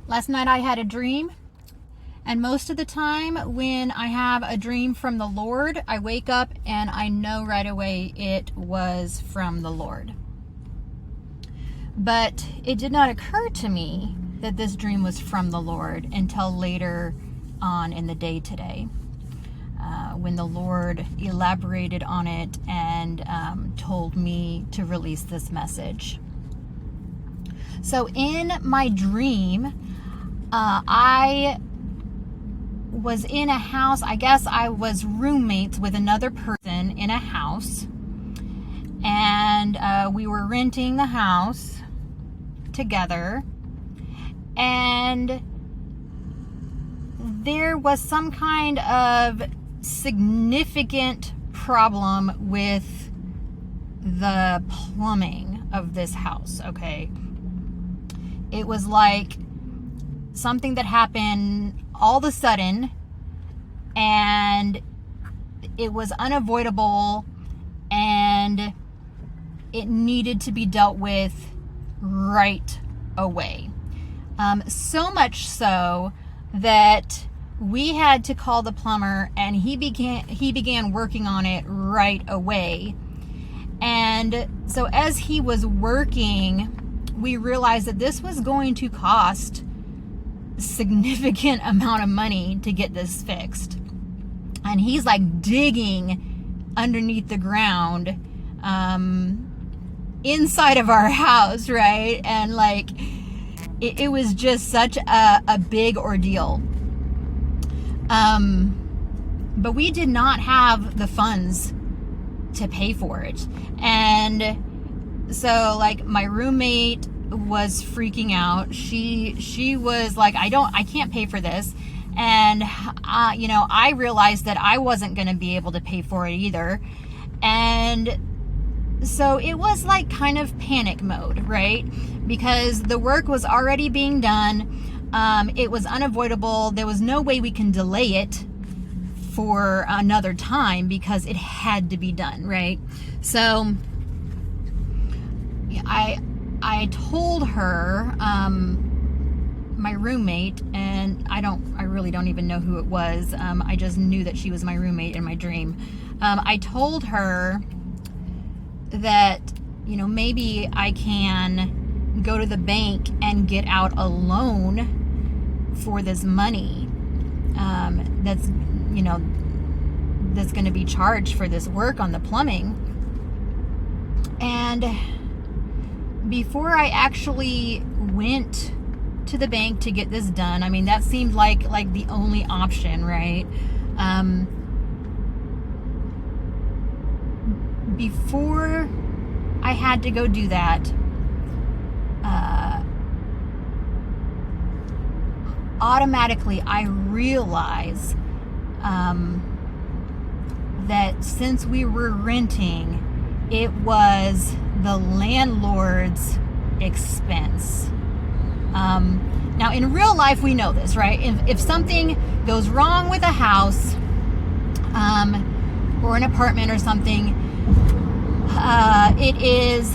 Last night I had a dream, and most of the time when I have a dream from the Lord, I wake up and I know right away it was from the Lord. But it did not occur to me that this dream was from the Lord until later on in the day today, when the Lord elaborated on it and told me to release this message. So in my dream, I was in a house. I guess I was roommates with another person in a house, and we were renting the house together, and there was some kind of significant problem with the plumbing of this house. Okay, it was like something that happened all of a sudden, and it was unavoidable, and it needed to be dealt with right away. So much so that we had to call the plumber, and he began working on it right away. And so as he was working, we realized that this was going to cost a significant amount of money to get this fixed. And he's like digging underneath the ground inside of our house, right? And like it was just such a big ordeal. But we did not have the funds to pay for it. And so like my roommate was freaking out. She was like, I can't pay for this. And I realized that I wasn't going to be able to pay for it either. And so it was like kind of panic mode, right? Because the work was already being done. It was unavoidable. There was no way we can delay it for another time because it had to be done, right? So I told her, my roommate, and I really don't even know who it was. I just knew that she was my roommate in my dream. I told her that, maybe I can go to the bank and get out a loan for this money that's going to be charged for this work on the plumbing. And before I actually went to the bank to get this done, I mean, that seemed like the only option, right? Before I had to go do that, automatically I realized that since we were renting, it was the landlord's expense. Now in real life, we know this, right? If something goes wrong with a house or an apartment or something, it is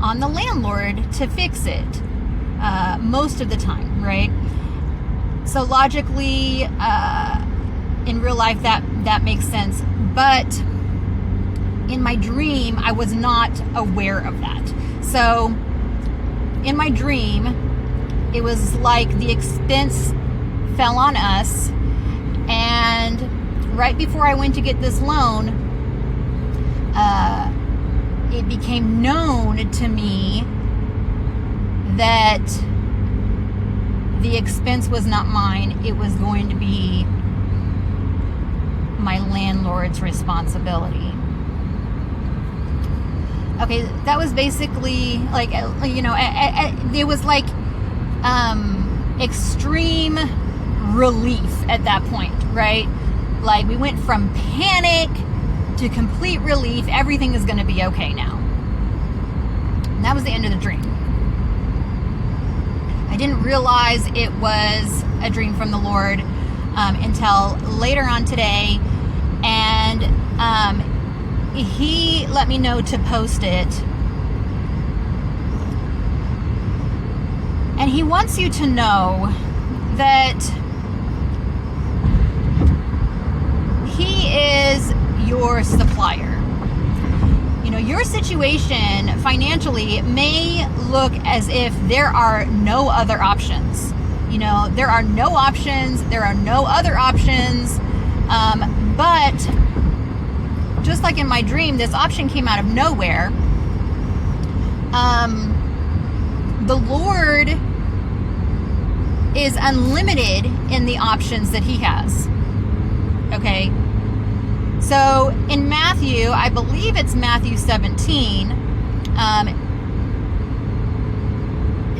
on the landlord to fix it most of the time, right? So logically, in real life, that makes sense. But in my dream, I was not aware of that. So in my dream, it was like the expense fell on us, and right before I went to get this loan, it became known to me that the expense was not mine. It was going to be my landlord's responsibility. Okay, that was basically like, it was like extreme relief at that point, right? Like we went from panic to complete relief. Everything is going to be okay now. And that was the end of the dream. I didn't realize it was a dream from the Lord until later on today, and he let me know to post it. And And he wants you to know that he is your supplier. You know, your situation financially may look as if there are no other options. You know, there are no options, there are no other options. But just like in my dream, this option came out of nowhere. The Lord is unlimited in the options that he has. Okay? So in Matthew, I believe it's Matthew 17,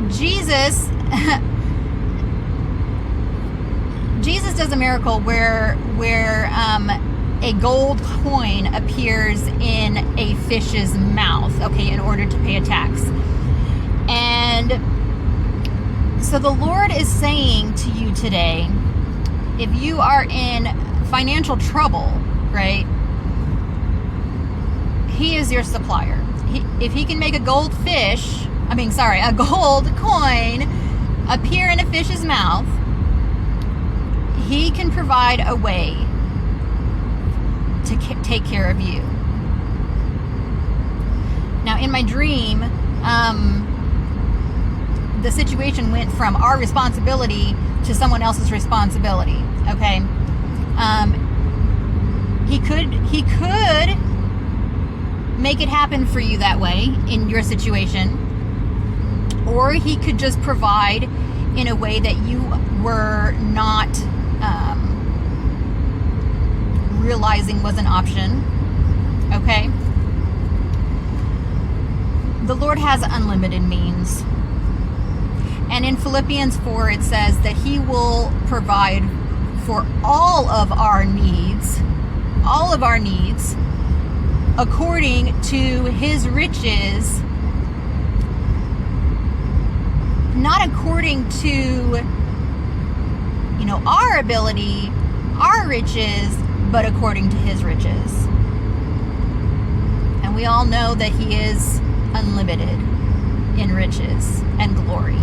Jesus does a miracle where a gold coin appears in a fish's mouth, okay, in order to pay a tax. And so the Lord is saying to you today, if you are in financial trouble, right, he is your supplier. If he can make a gold coin appear in a fish's mouth, he can provide a way to take care of you. Now, in my dream, the situation went from our responsibility to someone else's responsibility. Okay, he could make it happen for you that way in your situation, or he could just provide in a way that you were not realizing was an option. Okay, the Lord has unlimited means. And in Philippians 4, it says that he will provide for all of our needs, according to his riches, not according to, our ability, our riches, but according to his riches. And we all know that he is unlimited in riches and glory.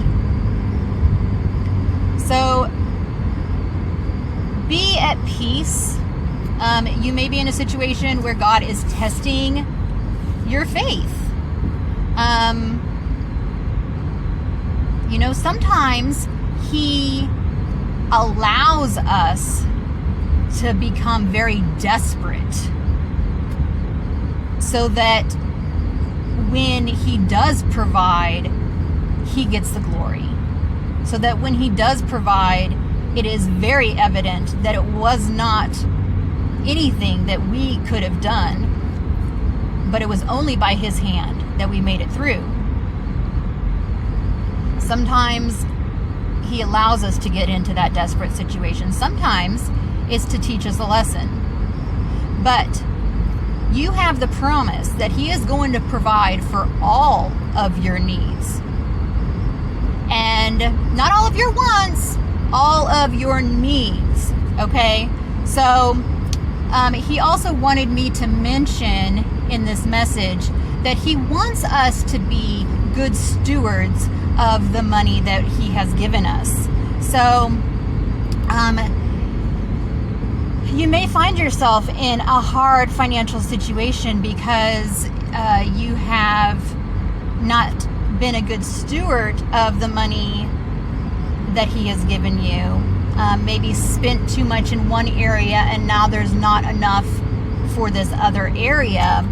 So be at peace. You may be in a situation where God is testing your faith. Sometimes he allows us to become very desperate so that when he does provide, he gets the glory. So that when he does provide, it is very evident that it was not anything that we could have done, but it was only by his hand that we made it through. Sometimes he allows us to get into that desperate situation. Sometimes it's to teach us a lesson. But you have the promise that he is going to provide for all of your needs. And not all of your wants, all of your needs. Okay? So he also wanted me to mention in this message that he wants us to be good stewards of the money that he has given us. So you may find yourself in a hard financial situation because you have not been a good steward of the money that he has given you. Maybe spent too much in one area and now there's not enough for this other area.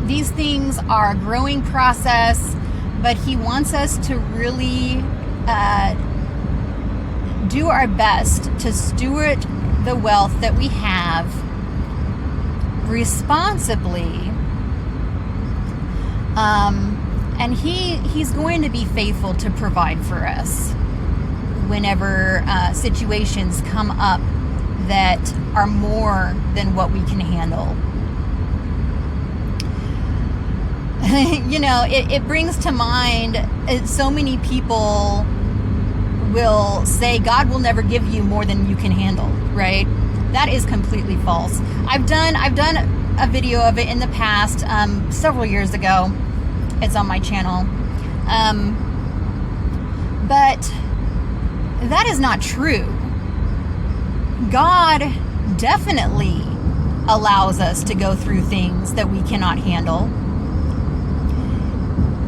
These things are a growing process, but he wants us to really do our best to steward the wealth that we have responsibly. And he's going to be faithful to provide for us whenever situations come up that are more than what we can handle. It brings to mind, so many people will say God will never give you more than you can handle, right? That is completely false. I've done a video of it in the past, several years ago. It's on my channel. But that is not true. God definitely allows us to go through things that we cannot handle.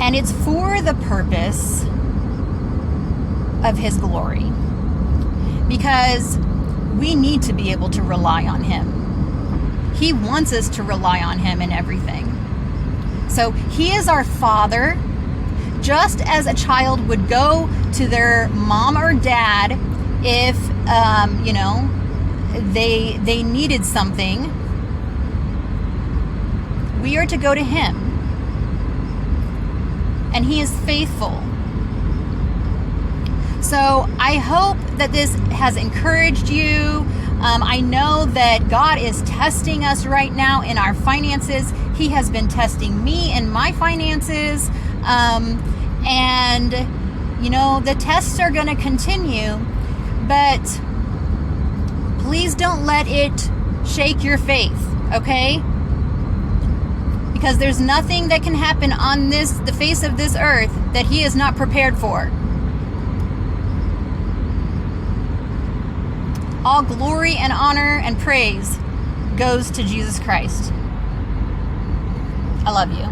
And it's for the purpose of His glory. Because we need to be able to rely on Him. He wants us to rely on Him in everything. So He is our Father. Just as a child would go to their mom or dad if, they needed something, we are to go to Him. And He is faithful. So I hope that this has encouraged you. I know that God is testing us right now in our finances. He has been testing me in my finances. And the tests are going to continue, but please don't let it shake your faith, okay? Because there's nothing that can happen on the face of this earth that He is not prepared for. All glory and honor and praise goes to Jesus Christ. I love you.